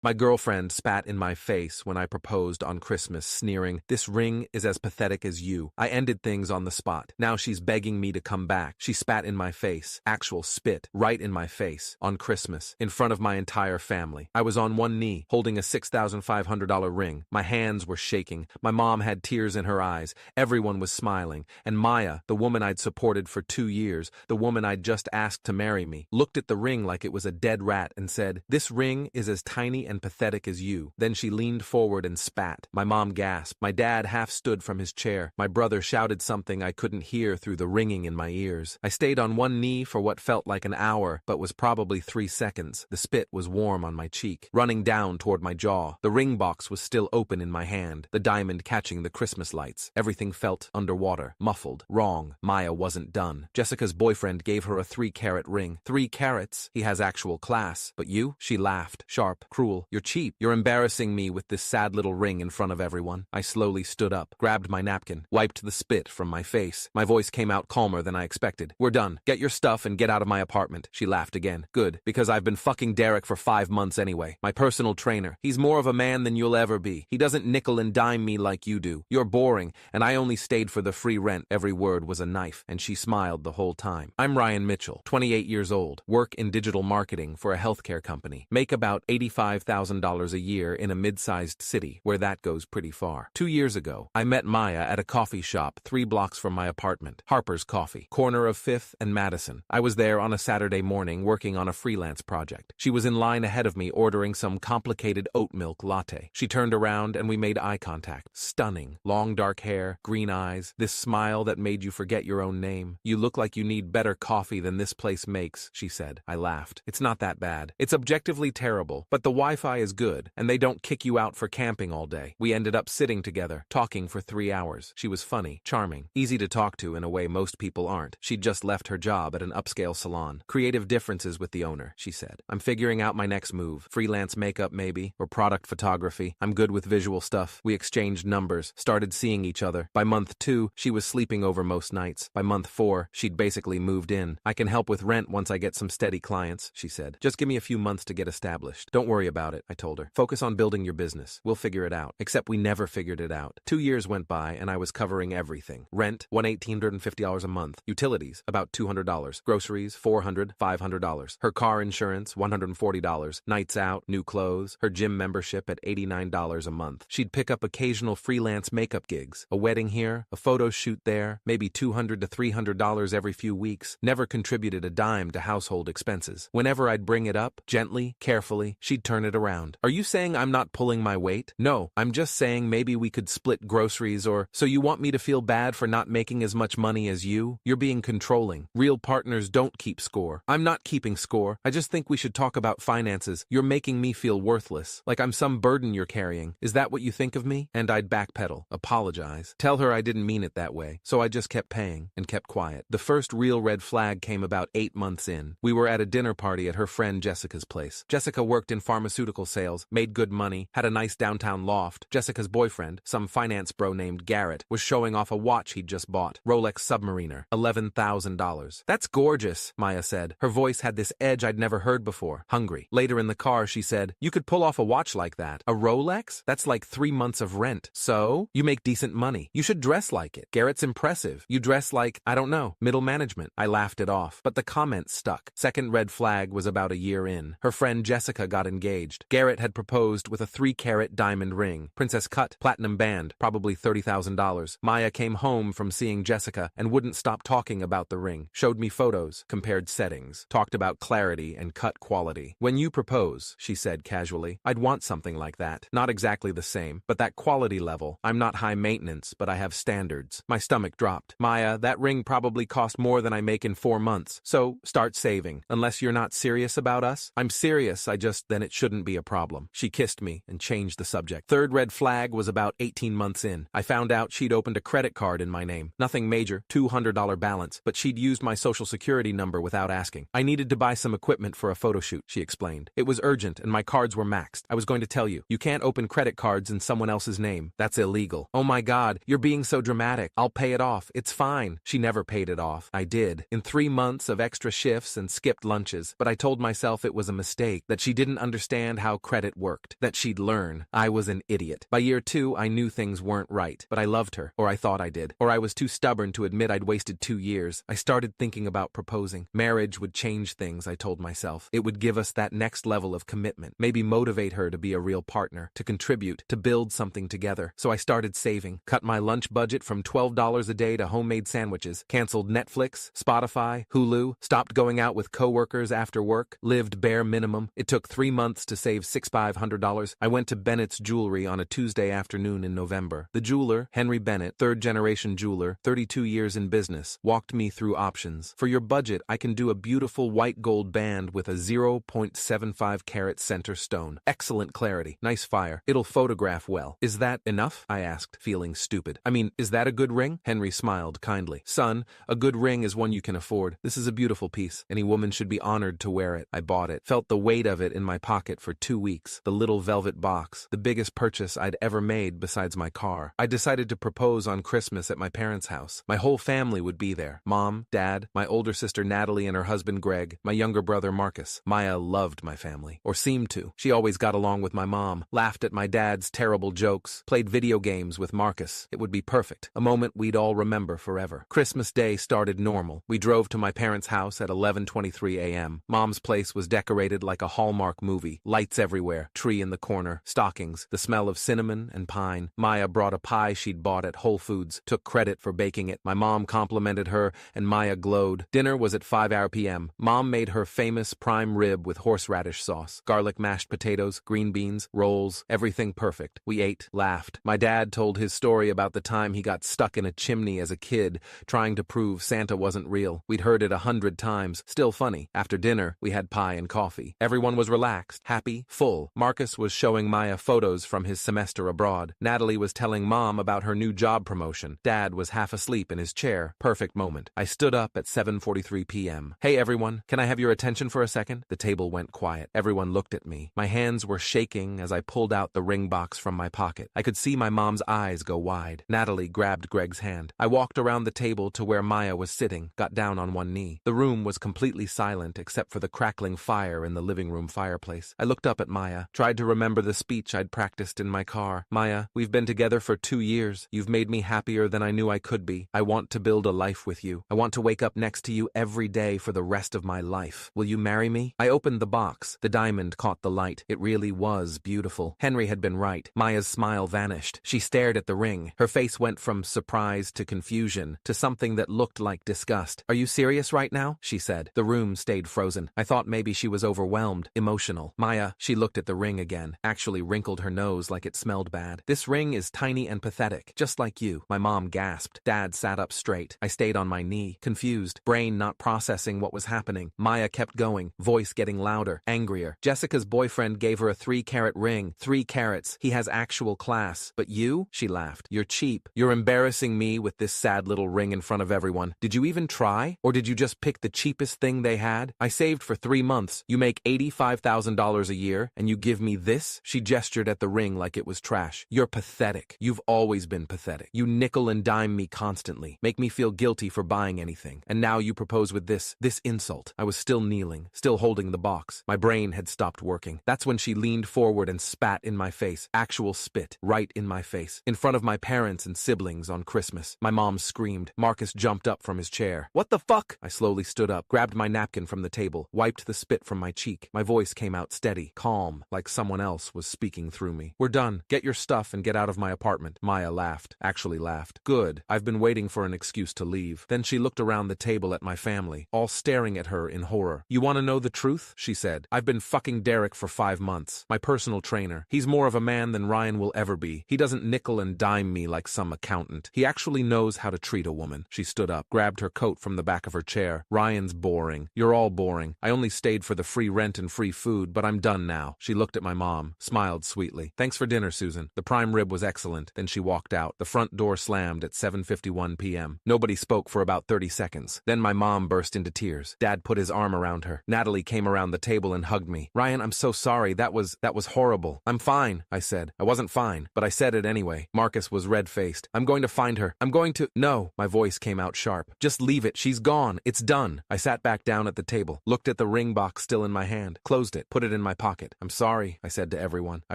My girlfriend spat in my face when I proposed on Christmas, sneering, "This ring is as pathetic as you." I ended things on the spot. Now she's begging me to come back. She spat in my face, actual spit, right in my face, on Christmas, in front of my entire family. I was on one knee, holding a $6,500 ring. My hands were shaking. My mom had tears in her eyes. Everyone was smiling. And Maya, the woman I'd supported for 2 years, the woman I'd just asked to marry me, looked at the ring like it was a dead rat and said, "This ring is as tiny and pathetic as you." Then she leaned forward and spat. My mom gasped. My dad half stood from his chair. My brother shouted something I couldn't hear through the ringing in my ears. I stayed on one knee for what felt like an hour, but was probably 3 seconds. The spit was warm on my cheek, running down toward my jaw. The ring box was still open in my hand, the diamond catching the Christmas lights. Everything felt underwater, muffled, wrong. Maya wasn't done. Jessica's boyfriend gave her a 3-carat ring. 3 carats? He has actual class. But you? She laughed, sharp, cruel. "You're cheap. You're embarrassing me with this sad little ring in front of everyone." I slowly stood up, grabbed my napkin, wiped the spit from my face. My voice came out calmer than I expected. "We're done. Get your stuff and get out of my apartment." She laughed again. "Good, because I've been fucking Derek for 5 months anyway. My personal trainer. He's more of a man than you'll ever be. He doesn't nickel and dime me like you do. You're boring, and I only stayed for the free rent." Every word was a knife, and she smiled the whole time. "I'm Ryan Mitchell, 28 years old, work in digital marketing for a healthcare company. Make about $85,000 a year in a mid-sized city, where that goes pretty far. 2 years ago, I met Maya at a coffee shop 3 blocks from my apartment, Harper's Coffee, corner of 5th and Madison. I was there on a Saturday morning working on a freelance project. She was in line ahead of me ordering some complicated oat milk latte. She turned around and we made eye contact. Stunning. Long dark hair, green eyes, this smile that made you forget your own name. "You look like you need better coffee than this place makes," she said. I laughed. "It's not that bad. It's objectively terrible, but the Wi-Fi is good, and they don't kick you out for camping all day." We ended up sitting together, talking for 3 hours. She was funny, charming, easy to talk to in a way most people aren't. She'd just left her job at an upscale salon. "Creative differences with the owner," she said. "I'm figuring out my next move. Freelance makeup maybe, or product photography. I'm good with visual stuff." We exchanged numbers, started seeing each other. By month 2, she was sleeping over most nights. By month 4, she'd basically moved in. "I can help with rent once I get some steady clients," she said. "Just give me a few months to get established." "Don't worry about it," I told her. "Focus on building your business. We'll figure it out." Except we never figured it out. 2 years went by and I was covering everything. Rent, $1,850 a month. Utilities, about $200. Groceries, $400, $500. Her car insurance, $140. Nights out, new clothes. Her gym membership at $89 a month. She'd pick up occasional freelance makeup gigs. A wedding here, a photo shoot there, maybe $200 to $300 every few weeks. Never contributed a dime to household expenses. Whenever I'd bring it up, gently, carefully, she'd turn it around. "Are you saying I'm not pulling my weight?" "No, I'm just saying maybe we could split groceries or..." "So you want me to feel bad for not making as much money as you? You're being controlling. Real partners don't keep score." "I'm not keeping score. I just think we should talk about finances. You're making me feel worthless. Like I'm some burden you're carrying. Is that what you think of me?" And I'd backpedal, apologize, tell her I didn't mean it that way. So I just kept paying and kept quiet. The first real red flag came about 8 months in. We were at a dinner party at her friend Jessica's place. Jessica worked in pharmaceutical sales, made good money, had a nice downtown loft. Jessica's boyfriend, some finance bro named Garrett, was showing off a watch he'd just bought. Rolex Submariner, $11,000. "That's gorgeous," Maya said. Her voice had this edge I'd never heard before. Hungry. Later in the car, she said, "You could pull off a watch like that. A Rolex? That's like 3 months of rent. So? You make decent money. You should dress like it. Garrett's impressive. You dress like, I don't know, middle management." I laughed it off, but the comment stuck. Second red flag was about a year in. Her friend Jessica got engaged. Garrett had proposed with a 3-carat diamond ring. Princess cut, platinum band, probably $30,000. Maya came home from seeing Jessica and wouldn't stop talking about the ring. Showed me photos, compared settings, talked about clarity and cut quality. "When you propose," she said casually, "I'd want something like that. Not exactly the same, but that quality level. I'm not high maintenance, but I have standards." My stomach dropped. "Maya, that ring probably cost more than I make in 4 months. So, start saving. Unless you're not serious about us." "I'm serious, then it shouldn't be a problem." She kissed me and changed the subject. Third red flag was about 18 months in. I found out she'd opened a credit card in my name. Nothing major, $200 balance, but she'd used my social security number without asking. "I needed to buy some equipment for a photo shoot," she explained. "It was urgent and my cards were maxed. I was going to tell you, you can't open credit cards in someone else's name. That's illegal." "Oh my God, you're being so dramatic. I'll pay it off. It's fine." She never paid it off. I did. In 3 months of extra shifts and skipped lunches, but I told myself it was a mistake, that she didn't understand understand how credit worked, that she'd learn. I was an idiot. By year 2, I knew things weren't right, but I loved her, or I thought I did, or I was too stubborn to admit I'd wasted 2 years. I started thinking about proposing. Marriage would change things, I told myself. It would give us that next level of commitment, maybe motivate her to be a real partner, to contribute, to build something together. So I started saving, cut my lunch budget from $12 a day to homemade sandwiches, canceled Netflix, Spotify, Hulu, stopped going out with coworkers after work, lived bare minimum. It took 3 months to save $6,500. I went to Bennett's Jewelry on a Tuesday afternoon in November. The jeweler, Henry Bennett, third-generation jeweler, 32 years in business, walked me through options. For your budget, I can do a beautiful white gold band with a 0.75 carat center stone. Excellent clarity. Nice fire. It'll photograph well. Is that enough? I asked, feeling stupid. I mean, is that a good ring? Henry smiled kindly. Son, a good ring is one you can afford. This is a beautiful piece. Any woman should be honored to wear it. I bought it. Felt the weight of it in my pocket for 2 weeks. The little velvet box. The biggest purchase I'd ever made besides my car. I decided to propose on Christmas at my parents' house. My whole family would be there. Mom, Dad, my older sister Natalie and her husband Greg, my younger brother Marcus. Maya loved my family. Or seemed to. She always got along with my mom, laughed at my dad's terrible jokes, played video games with Marcus. It would be perfect. A moment we'd all remember forever. Christmas Day started normal. We drove to my parents' house at 11:23 a.m. Mom's place was decorated like a Hallmark movie. Lights everywhere, tree in the corner, stockings, the smell of cinnamon and pine. Maya brought a pie she'd bought at Whole Foods, took credit for baking it. My mom complimented her, and Maya glowed. Dinner was at 5 p.m. Mom made her famous prime rib with horseradish sauce, garlic mashed potatoes, green beans, rolls, everything perfect. We ate, laughed. My dad told his story about the time he got stuck in a chimney as a kid, trying to prove Santa wasn't real. We'd heard it 100 times. Still funny. After dinner, we had pie and coffee. Everyone was relaxed, happy, full. Marcus was showing Maya photos from his semester abroad. Natalie was telling Mom about her new job promotion. Dad was half asleep in his chair. Perfect moment. I stood up at 7:43 p.m. Hey everyone, can I have your attention for a second? The table went quiet. Everyone looked at me. My hands were shaking as I pulled out the ring box from my pocket. I could see my mom's eyes go wide. Natalie grabbed Greg's hand. I walked around the table to where Maya was sitting, got down on one knee. The room was completely silent except for the crackling fire in the living room fireplace. I looked up at Maya, tried to remember the speech I'd practiced in my car. Maya, we've been together for 2 years. You've made me happier than I knew I could be. I want to build a life with you. I want to wake up next to you every day for the rest of my life. Will you marry me? I opened the box. The diamond caught the light. It really was beautiful. Henry had been right. Maya's smile vanished. She stared at the ring. Her face went from surprise to confusion to something that looked like disgust. Are you serious right now? She said. The room stayed frozen. I thought maybe she was overwhelmed, emotional. Maya, she looked at the ring again, actually wrinkled her nose like it smelled bad. This ring is tiny and pathetic, just like you. My mom gasped. Dad sat up straight. I stayed on my knee, confused, brain not processing what was happening. Maya kept going, voice getting louder, angrier. Jessica's boyfriend gave her a 3-carat ring. 3 carats. He has actual class. But you? She laughed. You're cheap. You're embarrassing me with this sad little ring in front of everyone. Did you even try? Or did you just pick the cheapest thing they had? I saved for 3 months. You make $85,000 a year, and you give me this? She gestured at the ring like it was trash. You're pathetic. You've always been pathetic. You nickel and dime me constantly, make me feel guilty for buying anything. And now you propose with this insult. I was still kneeling, still holding the box. My brain had stopped working. That's when she leaned forward and spat in my face. Actual spit, right in my face. In front of my parents and siblings on Christmas. My mom screamed. Marcus jumped up from his chair. What the fuck? I slowly stood up, grabbed my napkin from the table, wiped the spit from my cheek. My voice came out steady, calm, like someone else was speaking through me. We're done. Get your stuff and get out of my apartment. Maya laughed. Actually laughed. Good. I've been waiting for an excuse to leave. Then she looked around the table at my family, all staring at her in horror. You want to know the truth? She said. I've been fucking Derek for 5 months. My personal trainer. He's more of a man than Ryan will ever be. He doesn't nickel and dime me like some accountant. He actually knows how to treat a woman. She stood up, grabbed her coat from the back of her chair. Ryan's boring. You're all boring. I only stayed for the free rent and free food, but I'm done now. She looked at my mom, smiled sweetly. Thanks for dinner, Susan. The prime rib was excellent. Then she walked out. The front door slammed at 7:51 p.m. Nobody spoke for about 30 seconds. Then my mom burst into tears. Dad put his arm around her. Natalie came around the table and hugged me. Ryan, I'm so sorry. That was horrible. I'm fine, I said. I wasn't fine, but I said it anyway. Marcus was red-faced. I'm going to find her. I'm going to— No, my voice came out sharp. Just leave it. She's gone. It's done. I sat back down at the table, looked at the ring box still in my hand, closed it, put it in my pocket. I'm sorry, I said to everyone. I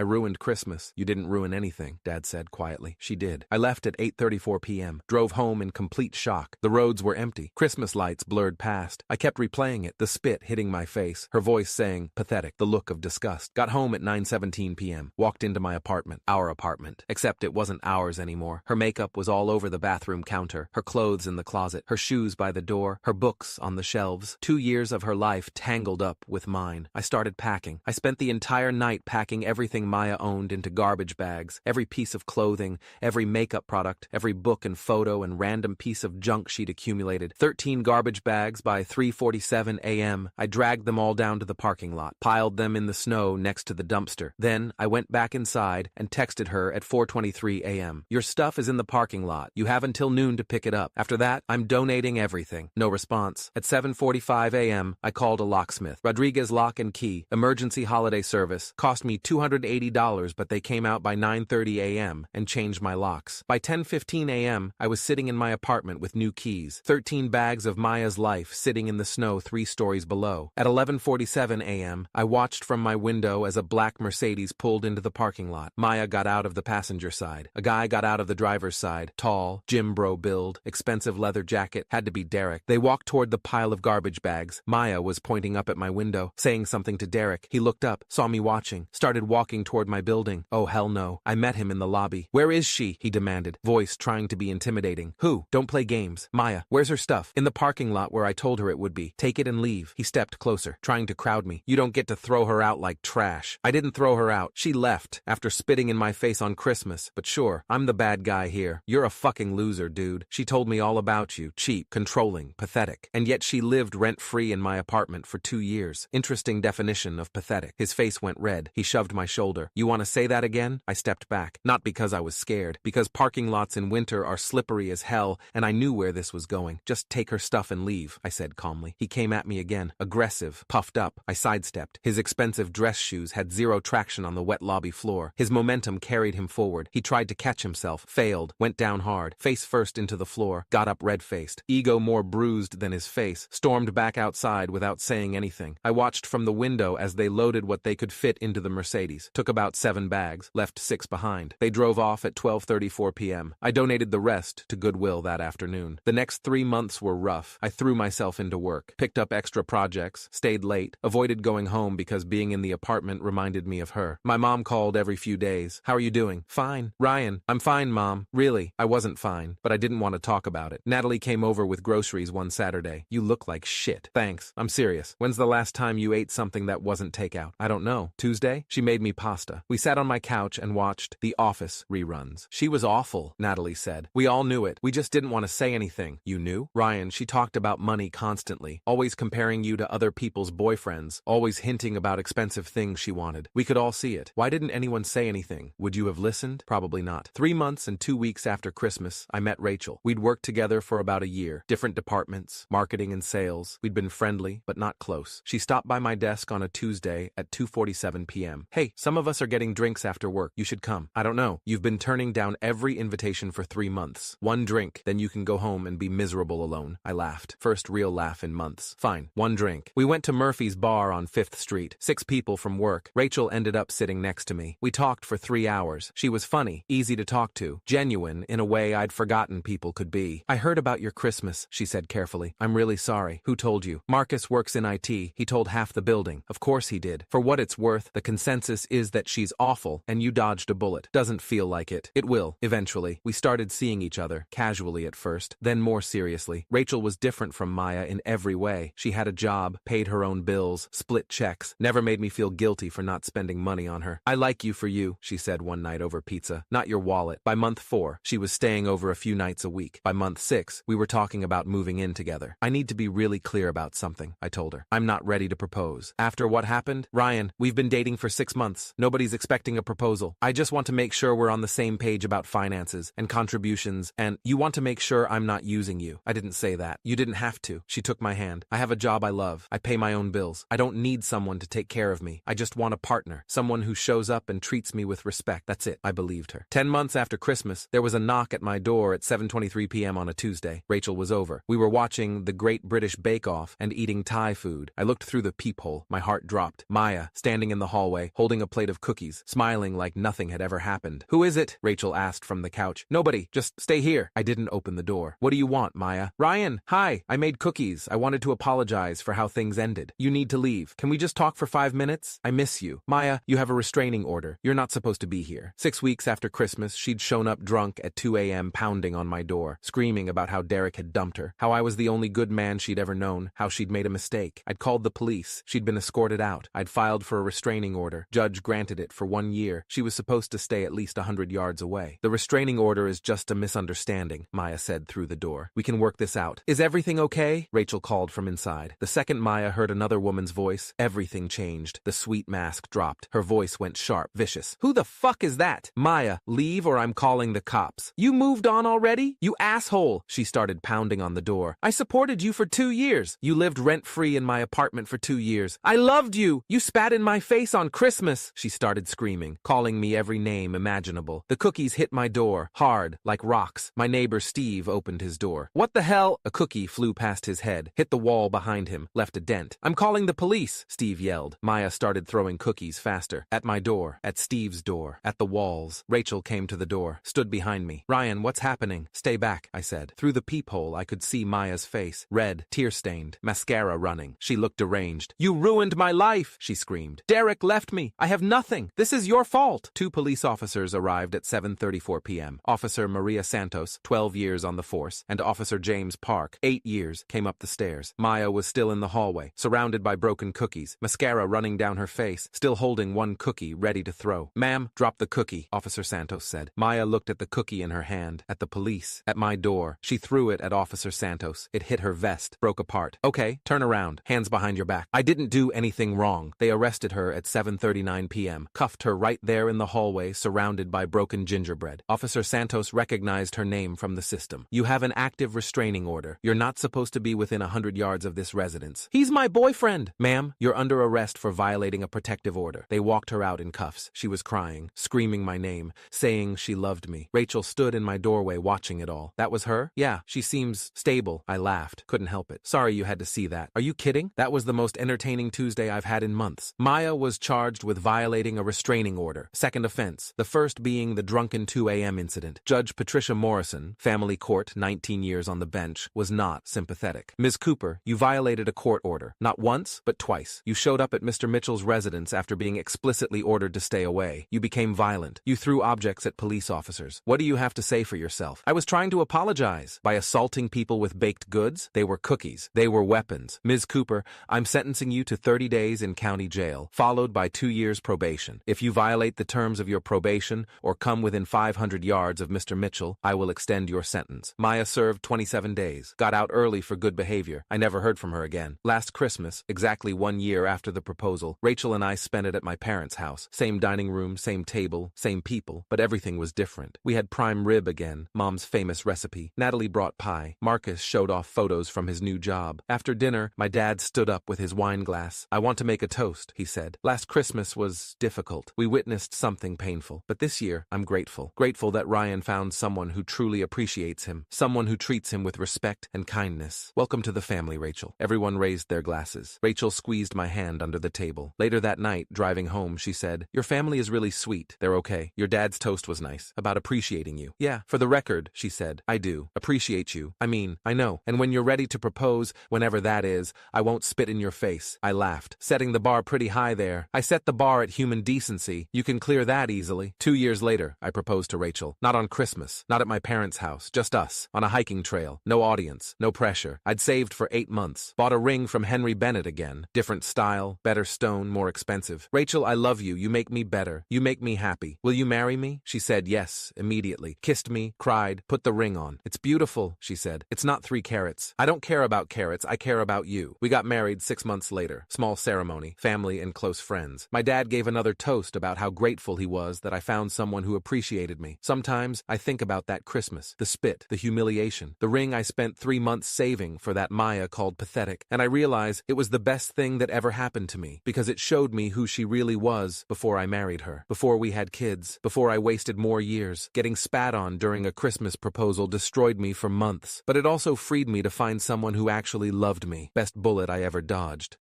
ruined Christmas. You didn't ruin anything, Dad said quietly. She did. I left at 8:34 p.m., drove home in complete shock. The roads were empty. Christmas lights blurred past. I kept replaying it, the spit hitting my face, her voice saying, pathetic, the look of disgust. Got home at 9:17 p.m., walked into my apartment. Our apartment. Except it wasn't ours anymore. Her makeup was all over the bathroom counter, her clothes in the closet, her shoes by the door, her books on the shelves. 2 years of her life tangled up with mine. I started packing. I spent the entire night packing everything Maya owned into garbage bags, every piece of clothing, every makeup product, every book and photo and random piece of junk she'd accumulated. 13 garbage bags by 3:47 a.m. I dragged them all down to the parking lot, piled them in the snow next to the dumpster. Then I went back inside and texted her at 4:23 a.m. Your stuff is in the parking lot. You have until noon to pick it up. After that, I'm donating everything. No response. At 7:45 a.m., I called a locksmith. Rodriguez Lock and Key, emergency holiday service. Cost me $280, but they came out by 9:30 a.m. and changed my locks. By 10:15 a.m., I was sitting in my apartment with new keys. 13 bags of Maya's life sitting in the snow 3 stories below. At 11:47 a.m., I watched from my window as a black Mercedes pulled into the parking lot. Maya got out of the passenger side. A guy got out of the driver's side. Tall, gym bro build, expensive leather jacket, had to be Derek. They walked toward the pile of garbage bags. Maya was pointing up at my window, saying something to Derek. He looked up, saw me watching, started walking toward my building. Oh, hell no. I met him in the lobby. Where is she? He demanded, voice trying to be intimidating. Who? Don't play games. Maya, where's her stuff? In the parking lot where I told her it would be. Take it and leave. He stepped closer, trying to crowd me. You don't get to throw her out like trash. I didn't throw her out. She left after spitting in my face on Christmas. But sure, I'm the bad guy here. You're a fucking loser, dude. She told me all about you. Cheap, controlling, pathetic. And yet she lived rent-free in my apartment for 2 years. Interesting definition of pathetic. His face went red. He shoved my shoulder. You want to say that again? I stepped back. Not because I was scared. Because parking lots in winter are slippery as hell, and I knew where this was going. Just take her stuff and leave, I said calmly. He came at me again. Aggressive. Puffed up. I sidestepped. His expensive dress shoes had zero traction on the wet lobby floor. His momentum carried him forward. He tried to catch himself. Failed. Went down hard. Face first into the floor. Got up red-faced. Ego more bruised than his face. Stormed back outside without saying anything. I watched from the window as they loaded what they could fit into the Mercedes. Took about 7 bags. Left 6 behind. They drove off at 12:34 p.m. I donated the rest to Goodwill that afternoon. The next 3 months were rough. I threw myself into work. Picked up extra projects. Stayed late. Avoided going home because being in the apartment reminded me of her. My mom called every few days. How are you doing? Fine. Ryan, I'm fine, Mom. Really, I wasn't fine, but I didn't want to talk about it. Natalie came over with groceries one Saturday. You look like shit. Thanks. I'm serious. When's the last time you ate something that wasn't takeout? I don't know. Tuesday? She made me pasta. We sat on my couch and watched The Office reruns. She was awful, Natalie said. We all knew it. We just didn't want to say anything. You knew? Ryan, she talked about money constantly, always comparing you to other people's boyfriends, always hinting about expensive things she wanted. We could all see it. Why didn't anyone say anything? Would you have listened? Probably not. 3 months and 2 weeks after Christmas, I met Rachel. We'd worked together for about a year. Different departments, marketing and sales. We'd been friendly, but not close. She stopped by my desk on a Tuesday at 2:47 p.m. Hey, some of us are getting drinks after work. You should come. I don't know. You've been turning down every invitation for 3 months. 1 drink, then you can go home and be miserable alone. I laughed. First real laugh in months. Fine. 1 drink. We went to Murphy's bar on 5th Street. 6 people from work. Rachel ended up sitting next to me. We talked for 3 hours. She was funny, easy to talk to, genuine in a way I'd forgotten people could be. I heard about your Christmas, she said carefully. I'm really sorry. Who told you? Marcus works in IT. He told half the building. Of course he did. For what it's worth, the consensus is that she's awful and you dodged a bullet. Doesn't feel like it. It will, eventually. We started seeing each other, casually at first, then more seriously. Rachel was different from Maya in every way. She had a job, paid her own bills, split checks, never made me feel guilty for not spending money on her. I like you for you, she said one night over pizza. Not your wallet. By month 4, she was staying over a few nights a week. By month 6, we were talking about moving in together. I need to be really clear about something, I told her. I'm not ready to propose. After what happened, Ryan, we've been dating for 6 months. Nobody's expecting a proposal. I just want to make sure we're on the same page about finances and contributions, and you want to make sure I'm not using you. I didn't say that. You didn't have to. She took my hand. I have a job I love. I pay my own bills. I don't need someone to take care of me. I just want a partner. Someone who shows up and treats me with respect. That's it. I believed her. 10 months after Christmas, there was a knock at my door at 7:23 p.m. on a Tuesday. Rachel was over. We were watching The Great British Bake Off and eating Thai food. I looked through the peephole. My heart dropped. Maya, standing in the hallway, holding a plate of cookies, smiling like nothing had ever happened. Who is it? Rachel asked from the couch. Nobody. Just stay here. I didn't open the door. What do you want, Maya? Ryan, hi. I made cookies. I wanted to apologize for how things ended. You need to leave. Can we just talk for 5 minutes? I miss you. Maya, you have a restraining order. You're not supposed to be here. 6 weeks after Christmas, she'd shown up drunk at 2 a.m. pounding on my door, screaming about how Derek had dumped her, how I was the only good man she'd ever known, how she'd made a mistake. I'd called the police. She'd been escorted out. I'd filed for a restraining order. Judge granted it for 1 year. She was supposed to stay at least 100 yards away. The restraining order is just a misunderstanding, Maya said through the door. We can work this out. Is everything okay? Rachel called from inside. The second Maya heard another woman's voice, everything changed. The sweet mask dropped. Her voice went sharp, vicious. Who the fuck is that? Maya, leave or I'm calling the cops. You moved on already? You asshole! She started pounding on the door. I supported you for 2 years. You lived rent-free in my apartment for 2 years. I loved you! You spat in my face on Christmas! She started screaming, calling me every name imaginable. The cookies hit my door, hard, like rocks. My neighbor Steve opened his door. What the hell? A cookie flew past his head, hit the wall behind him, left a dent. I'm calling the police, Steve yelled. Maya started throwing cookies faster. At my door, at Steve's door, at the walls. Rachel came to the door, stood behind me. Ryan, what's happening? Stay back, I said. Through the peephole, I could see Maya's face, red, tear-stained, mascara running. She looked deranged. You ruined my life, she screamed. Derek left me. I have nothing. This is your fault. 2 police officers arrived at 7:34 p.m. Officer Maria Santos, 12 years on the force, and Officer James Park, 8 years, came up the stairs. Maya was still in the hallway, surrounded by broken cookies, mascara running down her face, still holding one cookie ready to throw. Ma'am, drop the cookie, Officer Santos said. Maya looked at the cookie in her hand, at the police, at my door. She threw it at Officer Santos. It hit her vest, broke apart. Okay, turn around. Hands behind your back. I didn't do anything wrong. They arrested her at 7:39 p.m., cuffed her right there in the hallway, surrounded by broken gingerbread. Officer Santos recognized her name from the system. You have an active restraining order. You're not supposed to be within 100 yards of this residence. He's my boyfriend! Ma'am, you're under arrest for violating a protective order. They walked her out in cuffs. She was crying, screaming my name, saying she loved me. Rachel stood in my doorway watching it all. That was her? Yeah, she seems stable. I laughed. Couldn't help it. Sorry you had to see that. Are you kidding? That was the most entertaining Tuesday I've had in months. Maya was charged with violating a restraining order. Second offense. The first being the drunken 2 a.m. incident. Judge Patricia Morrison, family court, 19 years on the bench, was not sympathetic. Ms. Cooper, you violated a court order. Not once, but twice. You showed up at Mr. Mitchell's residence after being explicitly ordered to stay away. You became violent. You threw objects at police officers. What do you have to say for yourself? I was trying to apologize. By assaulting people with baked goods? They were cookies. They were weapons. Ms. Cooper, I'm sentencing you to 30 days in county jail, followed by 2 years probation. If you violate the terms of your probation or come within 500 yards of Mr. Mitchell, I will extend your sentence. Maya served 27 days. Got out early for good behavior. I never heard from her again. Last Christmas, exactly 1 year after the proposal, Rachel and I spent it at my parents' house. Same dining room, same table, same people, but everything was different. We had prime rib again, Mom's famous recipe. Natalie brought pie. Marcus showed off photos from his new job. After dinner, my dad stood up with his wine glass. I want to make a toast, he said. Last Christmas was difficult. We witnessed something painful. But this year, I'm grateful. Grateful that Ryan found someone who truly appreciates him. Someone who treats him with respect and kindness. Welcome to the family, Rachel. Everyone raised their glasses. Rachel squeezed my hand under the table. Later that night, driving home, she said, your family is really sweet. They're okay. Your dad's toast was nice. About appreciating you. Yeah, for the record, she said. I do. Appreciate you. I mean, I know. And when you're ready to propose, whenever that is, I won't spit in your face. I laughed. Setting the bar pretty high there. I set the bar at human decency. You can clear that easily. 2 years later, I proposed to Rachel. Not on Christmas. Not at my parents' house. Just us. On a hiking trail. No audience. No pressure. I'd saved for 8 months. Bought a ring from Henry Bennett again. Different style. Better stone. More expensive. Rachel, I love you. You make me better. You make me happy. Will you marry me? She said yes, immediately. Kissed me. Cried. Put the ring on. It's beautiful, she said. It's not 3 carats. I don't care about carats. I care about you. We got married 6 months later. Small ceremony. Family and close friends. My dad gave another toast about how grateful he was that I found someone who appreciated me. Sometimes I think about that Christmas. The spit. The humiliation. The ring I spent 3 months saving for that Maya called pathetic. And I realize it was the best thing that ever happened to me because it showed me who she really was before I married her. Before we had kids. Before I wasted more years. Getting spat on during a Christmas proposal destroyed me for months. But it also freed me to find someone who actually loved me. Best bullet I ever dodged.